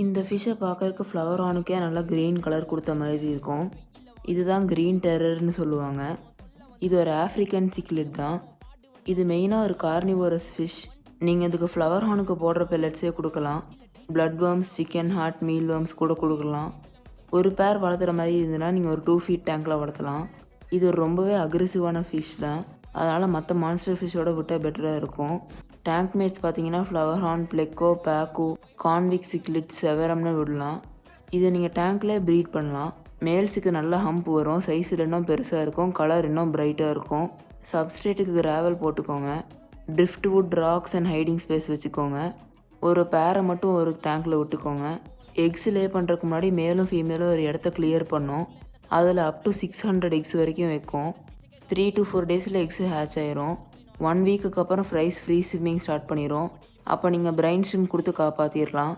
இந்த ஃபிஷ்ஷை பார்க்கறதுக்கு ஃப்ளவர் ஆனுக்கே நல்லா க்ரீன் கலர் கொடுத்த மாதிரி இருக்கும். இதுதான் க்ரீன் டெரர்னு சொல்லுவாங்க. இது ஒரு ஆஃப்ரிக்கன் சிக்லெட் தான். இது மெயினாக ஒரு கார்னிவோரஸ் ஃபிஷ். நீங்கள் இதுக்கு ஃப்ளவர் ஹானுக்கு போடுற பெல்லட்ஸே கொடுக்கலாம். Blood worms, chicken heart, meal worms கூட கொடுக்கலாம். ஒரு பேர் வளர்த்துற மாதிரி இருந்ததுன்னா நீங்கள் ஒரு 2 ஃபீட் டேங்க்கில் வளர்த்தலாம். இது ஒரு ரொம்பவே அக்ரெசிவான ஃபிஷ் தான். அதனால் மற்ற மான்ஸ்டர் ஃபிஷ்ஷோட விட்டால் பெட்டராக இருக்கும். டேங்க் மேட்ஸ் பார்த்தீங்கன்னா flower horn, pleco, pacu, convict cichlid, செவரம்னு விடலாம். இதை நீங்கள் டேங்க்லேயே ப்ரீட் பண்ணலாம். மேல்ஸுக்கு நல்ல ஹம்ப் வரும், சைஸில் இன்னும் பெருசாக இருக்கும், கலர் இன்னும் பிரைட்டாக இருக்கும். சப்ஸ்ட்ரேட்டுக்கு கிராவல் போட்டுக்கோங்க. Drift would, rocks and hiding space வச்சுக்கோங்க. ஒரு பேரை மட்டும் ஒரு டேங்க்கில் விட்டுக்கோங்க. எக்ஸ் லே பண்ணுறதுக்கு முன்னாடி மேலும் ஃபீமேலும் ஒரு இடத்த கிளியர் பண்ணோம். அதில் அப் டு 600 எக்ஸ் வரைக்கும் வைக்கும். 3 to 4 டேஸில் எக்ஸு ஹேட்ச் ஆயிரும். 1 வீக்குக்கு அப்புறம் ஃப்ரை ஸ்விம்மிங் ஸ்டார்ட் பண்ணிடும். அப்போ நீங்கள் பிரைன் ஸ்ட்ரீம் கொடுத்து காப்பாற்றிடலாம்.